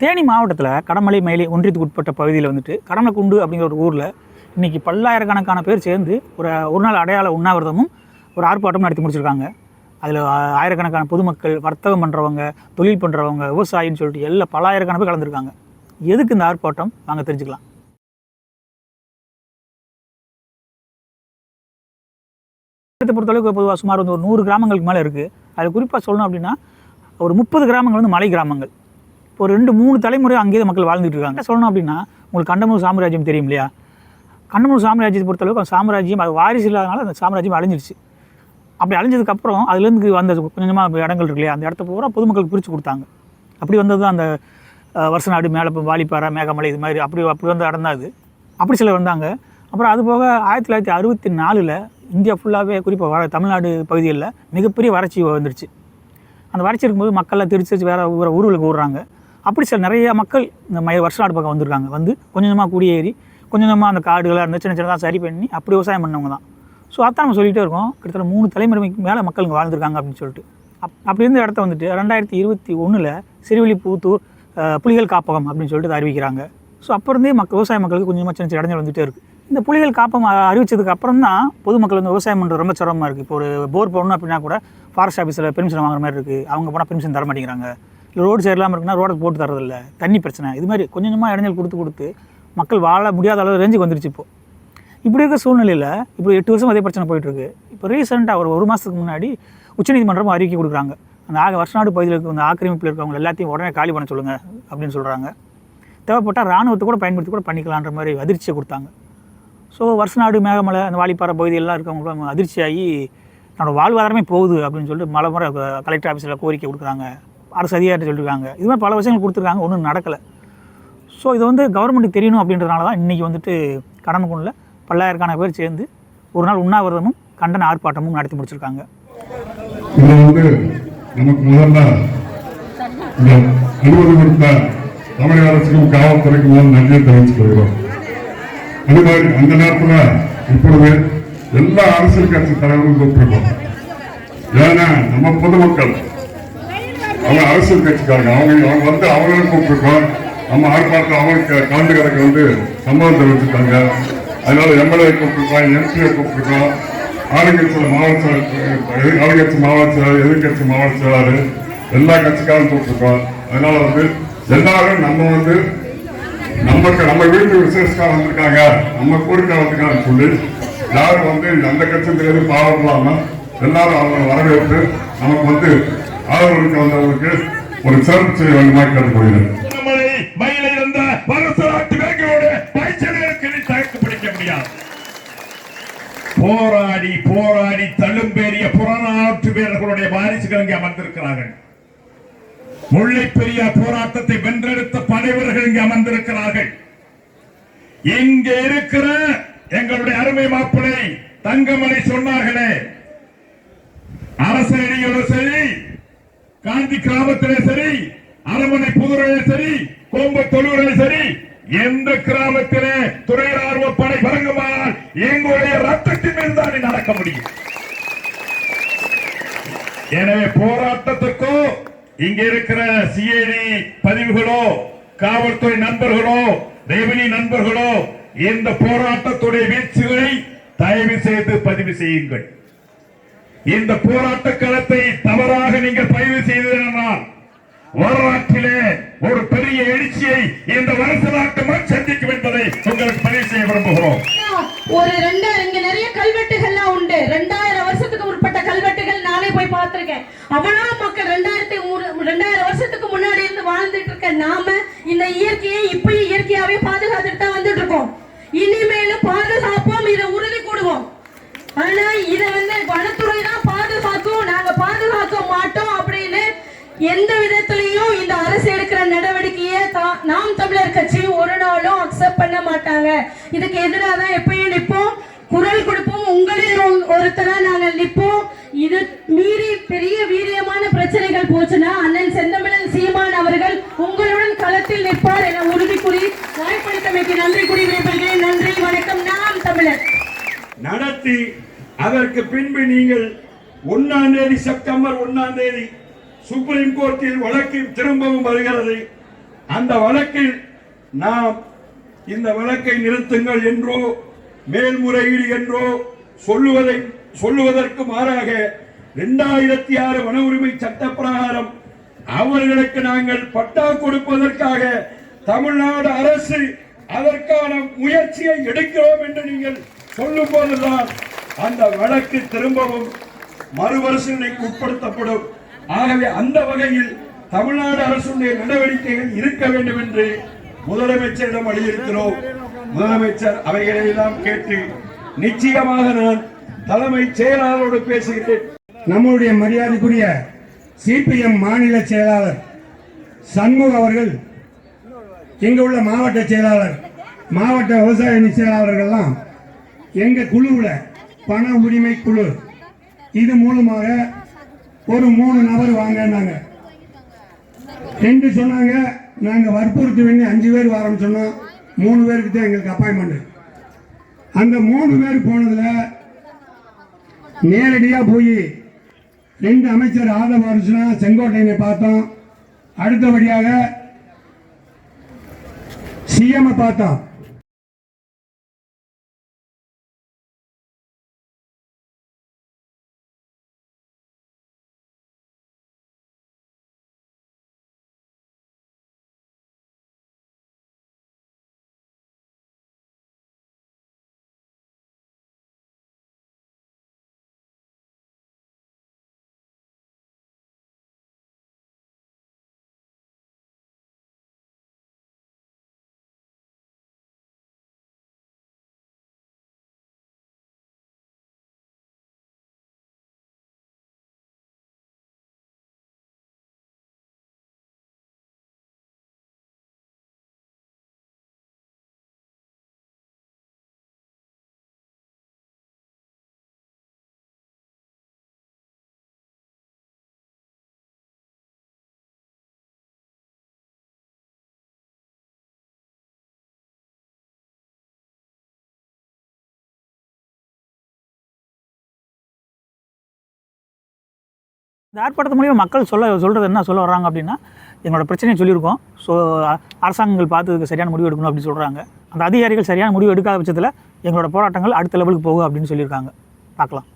தேனி மாவட்டத்தில் கடமலை மயிலை ஒன்றியத்துக்கு உட்பட்ட பகுதியில் வந்துட்டு கடமலைக்குண்டு அப்படிங்கிற ஒரு ஊரில் இன்றைக்கி பல்லாயிரக்கணக்கான பேர் சேர்ந்து ஒரு நாள் அடையாள உண்ணாவிரதமும் ஒரு ஆர்ப்பாட்டமும் நடத்தி முடிச்சிருக்காங்க. அதில் ஆயிரக்கணக்கான பொதுமக்கள், வர்த்தகம் பண்ணுறவங்க, தொழில் பண்ணுறவங்க, விவசாயின்னு சொல்லிட்டு எல்லாம் பல்லாயிரக்கணக்கான பேர் கலந்துருக்காங்க. எதுக்கு இந்த ஆர்ப்பாட்டம் வாங்க தெரிஞ்சுக்கலாம். பொறுத்தளவுக்கு பொதுவாக சுமார் ஒரு 100 கிராமங்களுக்கு மேலே இருக்குது. அது குறிப்பாக சொல்லணும் அப்படின்னா ஒரு 30 கிராமங்கள் வந்து மலை கிராமங்கள். இப்போ 2-3 தலைமுறை அங்கேயே மக்கள் வாழ்ந்துட்டு இருக்காங்க. சொல்லணும் அப்படின்னா உங்களுக்கு கண்டமனூர் சாம்ராஜ்யம் தெரியும் இல்லையா? கண்டமனூர் சாம்ராஜ்யத்தை பொறுத்தளவுக்கு அந்த சாம்ராஜ்யம் அது வாரிசு இல்லாதனால அந்த சாம்ராஜ்யம் அழிஞ்சிருச்சு. அப்படி அழிஞ்சதுக்கப்புறம் அதுலேருந்து வந்த கொஞ்சமாக இடங்கள் இருக்கு இல்லையா, அந்த இடத்த பூரா பொதுமக்களுக்கு பிரித்து கொடுத்தாங்க. அப்படி வந்தது தான் அந்த வருஷநாடு, மேலே வாலிப்பாறை, மேகமலை, இது மாதிரி அப்படி வந்த இடம் தான் அது. அப்படி சிலர் வந்தாங்க. அப்புறம் அது போக 1964 இந்தியா ஃபுல்லாகவே குறிப்பாக தமிழ்நாடு பகுதிகளில் மிகப்பெரிய வறட்சி வந்துடுச்சு. அந்த வறட்சி இருக்கும்போது மக்கள்லாம் திருச்சி வேறு ஊர்களுக்கு ஓடுறாங்க. அப்படி சில நிறைய மக்கள் இந்த வருஷநாடு பக்கம் வந்திருக்காங்க. வந்து கொஞ்சமாக குடியேறி கொஞ்சமாக அந்த காடுகளாக இருந்து சின்ன சின்னதாக சரி பண்ணி அப்படி விவசாயம் பண்ணவங்க தான். ஸோ அதான் நம்ம சொல்லிகிட்டே இருக்கோம். கிட்டத்தட்ட 3 தலைமுறைக்கு மேலே மக்கள் இங்கே வாழ்ந்துருக்காங்க அப்படின்னு சொல்லிட்டு. அப்படி இருந்த இடத்த வந்துட்டு 2021 சிறுவில்லிபுத்தூர் புலிகள் காப்பகம் அப்படின்னு சொல்லிட்டு அறிவிக்கிறாங்க. ஸோ அப்போ இருந்தே விவசாய மக்களுக்கு கொஞ்சமாக சின்ன சின்ன இடங்கள் வந்துகிட்டே இருக்குது. இந்த புலிகள் காப்பகம் அறிவித்ததுக்கு அப்புறம் தான் பொதுமக்கள் வந்து விவசாயம் பண்ணுறது ரொம்ப சிரமமாக இருக்குது. இப்போ ஒரு போர் போடணும் அப்படின்னா கூட ஃபாரஸ்ட் ஆஃபீஸில் பெர்மிஷன் வாங்குற மாதிரி இருக்குது. அவங்க போனால் பெர்மிஷன் தர மாட்டேங்கிறாங்க. இல்லை ரோடு சரியில்லாமல் இருக்குன்னா ரோடை போட்டு தரதில்லை. தண்ணி பிரச்சனை, இது மாதிரி கொஞ்சமாக இடைஞ்சல் கொடுத்து மக்கள் வாழ முடியாத அளவு ரேஞ்சுக்கு வந்துருச்சு. இப்படி இருக்க சூழ்நிலையில் இப்போ 8 வருஷம் அதே பிரச்சனை போயிட்டுருக்கு. இப்போ ரீசெண்டாக ஒரு மாதத்துக்கு முன்னாடி உச்சநீதிமன்றம் அறிக்கை கொடுக்குறாங்க. அந்த வருஷநாடு பகுதியில் இருக்க அந்த ஆக்கிரமிப்பில் இருக்கவங்க எல்லாத்தையும் உடனே காலி பண்ண சொல்லுங்கள் அப்படின்னு சொல்கிறாங்க. தேவைப்பட்டால் இராணுவத்தை கூட பயன்படுத்தி கூட பண்ணிக்கலான்ற மாதிரி அதிர்ச்சியை கொடுத்தாங்க. ஸோ வருஷநாடு, மேகமலை, அந்த வாலிப்பாறை பகுதியெல்லாம் இருக்கவங்களும் அதிர்ச்சியாகி என்னோட வாழ்வாதாரமே போகுது அப்படின்னு சொல்லிட்டு பல முறை கலெக்டர் ஆஃபீஸில் கோரிக்கை கொடுக்குறாங்க. அரசு அதிகாரிட்ட சொல்லியிருக்காங்க. இது மாதிரி பல விஷயங்கள் கொடுத்துருக்காங்க, ஒன்றும் நடக்கலை. ஸோ இது வந்து கவர்மெண்ட்டுக்கு தெரியணும் அப்படின்றதுனால தான் இன்றைக்கி வந்துட்டு கடமக்குண்டில் பல்லாயிரக்கணக்கான பேர் சேர்ந்து ஒரு நாள் உண்ணாவிரதமும் கண்டன ஆர்ப்பாட்டமும் நடத்தி முடிச்சிருக்காங்க. இதில் வந்து நமக்கு முதல்ல இந்த அனுமதி கொடுத்த தமிழக அரசுக்கும் காவல்துறைக்கும் முதல் நன்றியை தெரிவித்துக் கொள்கிறோம். அது மாதிரி அந்த நேரத்தில் இப்பொழுது எல்லா அரசியல் கட்சி தலைவர்களும் கூப்பிட்டுருக்கோம். ஏன்னா நம்ம பொதுமக்கள் அவங்க அரசியல் கட்சிக்காரங்க, அவங்க வந்து அவங்களும் கூப்பிட்டுருக்கோம். நம்ம ஆர்ப்பாட்டம் அவங்களுக்கு கலந்துக்கிறதுக்கு வந்து சம்மதம் தெரிவிச்சுட்டாங்க. அதனால எம்எல்ஏ கூப்பிட்டுருக்கோம், எம்பியை கூப்பிட்டுருக்கோம், ஆளுங்கட்சியில் மாவட்ட ஆளுங்கட்சி மாவட்ட செயலாளர், எதிர்கட்சி மாவட்ட செயலாளர், எல்லா கட்சிக்காரும் கூப்பிட்டுருக்கோம். அதனால வந்து எல்லாரும் நம்ம வீட்டு விசேஷக்காக வந்திருக்காங்க, நம்ம கோரிக்கை வந்திருக்காங்கன்னு சொல்லி யாரும் வந்து அந்த கட்சியிலிருந்து பாவம் இல்லாமல் எல்லாரும் அவங்க வரவேற்று நமக்கு வந்து ஆதரவுக்கு வந்தவங்களுக்கு ஒரு சிறப்பு செய்ய வேண்டுமா கேட்டுக்கொள்கிறேன். போராடி போராடி தழும்பேறிய புறநானூற்று வீரர்களுடைய வாரிசுகள் இங்கே அமர்ந்திருக்கிறார்கள். முல்லை பெரியார் போராட்டத்தை வென்றெடுத்த படைவர்கள் இங்கே அமர்ந்திருக்கிறார்கள். இங்கே இருக்கிற எங்களுடைய அருமை மாப்பிள்ளை தங்கமணி சொன்னார்களே, அரசடிகளும் சரி, காந்தி கிராமத்திலே சரி, அரமனை புதுரையிலே சரி, கோம்பத்தொழுவிலே சரி, எந்த கிராமத்திலே துறை ராணுவ படை பறங்குமானால் எங்களுடைய ரத்தத்தின் மீது தான் நடக்க முடியும். எனவே போராட்டத்திற்கோ இங்க இருக்கிற சிஐடி பதிவுகளோ, காவல்துறை நண்பர்களோ, ரெவென்யூ நண்பர்களோ இந்த போராட்டத்துடைய வீழ்ச்சிகளை தயவு செய்து பதிவு செய்யுங்கள். இந்த போராட்ட களத்தை தவறாக நீங்கள் பதிவு செய்ததனால் வரலாற்றிலே ஒரு பெரிய எழுச்சியை இந்த வருஷ நாட்டு மக்கள் சந்திக்கும் என்பதை உங்களுக்கு பதிவு செய்ய விரும்புகிறோம். இங்க நிறைய கல்வெட்டுகள்லாம் உண்டு. 2000 வருஷத்துக்கு உட்பட்ட கல்வெட்டுகள் நானே போய் பார்த்திருக்கேன். அவ்வளவு மக்கள் 2000 வருஷத்துக்கு முன்னாடி இருந்து வாழ்ந்துட்டு இருக்க நாம இந்த இயற்கையை இப்பயும் இயற்கையாவே பாதுகாத்துட்டு தான் வந்துட்டு இருக்கோம். இனிமேலும் பாதுகாப்போம், இதை உறுதி கூடுவோம். ஆனா இதை வந்து வனத்துறை தான் பாதுகாக்கும், நாங்க பாதுகாக்க மாட்டோம் அப்படின்னு எந்த விதத்திலையும் இந்த அரசு எடுக்கிற நடவடிக்கையை நாம் தமிழர் கட்சி ஒரு நாளும் அக்செப்ட் பண்ண மாட்டாங்க. இதுக்கு எதிராக தான் எப்பயும் நிற்போம், குரல் கொடுப்போம். உங்களில் ஒருத்தரா நாங்கள் நிற்போம். இது மீறி பெரிய வீரியமான பிரச்சனைகள் போச்சுன்னா அண்ணன் செந்தமிழன் சீமான் அவர்கள் உங்களுடன் களத்தில் நிற்பார் என உறுதி கூறி வாய்ப்பளித்தமைக்கு நன்றி கூறி விடைபெறுகிறேன். நன்றி, வணக்கம். நாம் தமிழர் நடத்தி அதற்கு பின்பு நீங்கள் 1ஆம் தேதி செப்டம்பர் 1ஆம் தேதி சுப்ரீம் கோர்ட்டில் வழக்கு திரும்பவும் வருகிறது. அந்த வழக்கில் நாம் இந்த வழக்கை நிறுத்துங்கள் என்றோ மேல்முறையீடு என்றோ சொல்லுவதற்கு மாறாக 2006 வன உரிமை சட்ட பிரகாரம் அவர்களுக்கு நாங்கள் பட்டா கொடுப்பதற்காக தமிழ்நாடு அரசு அதற்கான முயற்சியை எடுக்கிறோம் என்று நீங்கள் சொல்லும் போதுதான் அந்த வழக்கு திரும்பவும் மறுபரிசீலனைக்கு உட்படுத்தப்படும். ஆகவே அந்த வகையில் தமிழ்நாடு அரசுடைய நடவடிக்கைகள் இருக்க வேண்டும் என்று முதலமைச்சரிடம் வலியுறுத்தினோம். முதலமைச்சர் அவைகளை எல்லாம் கேட்டு நிச்சயமாக நான் தலைமைச் செயலாளரோடு பேசுகிறேன். நம்முடைய மரியாதைக்குரிய சிபிஎம் மாநில செயலாளர் சண்முக அவர்கள், இங்க உள்ள மாவட்ட செயலாளர், மாவட்ட விவசாய அணி செயலாளர்கள்லாம் எங்க குழுவில் பண உரிமை குழு இது மூலமாக ஒரு 3 நபர் வாங்கினாங்க. 2 சொன்னாங்க, நாங்க வற்புறுத்தி வேண்டி 5 பேர் வரோம்னு சொன்னோம். 3 பேருக்கு தான் எங்களுக்கு அப்பாயின்மெண்ட். அந்த 3 பேர் போனதுல நேரடியா போய் 2 அமைச்சர் ஆதவ அர்ஜுனா செங்கோட்டையனை பார்த்தோம். அடுத்தபடியாக சிஎம் பார்த்தோம். இந்த ஆர்ப்பாட்டத்து மூலிமா மக்கள் சொல்கிறது என்ன சொல்ல வர்றாங்க அப்படின்னா, எங்களோட பிரச்சனையை சொல்லியிருக்கோம். ஸோ அரசாங்கங்கள் பார்த்து இதுக்கு சரியான முடிவு எடுக்கணும் அப்படின்னு சொல்கிறாங்க. அந்த அதிகாரிகள் சரியான முடிவு எடுக்காத பட்சத்தில் எங்களோட போராட்டங்கள் அடுத்த லெவலுக்கு போகும் அப்படின்னு சொல்லியிருக்காங்க. பார்க்கலாம்.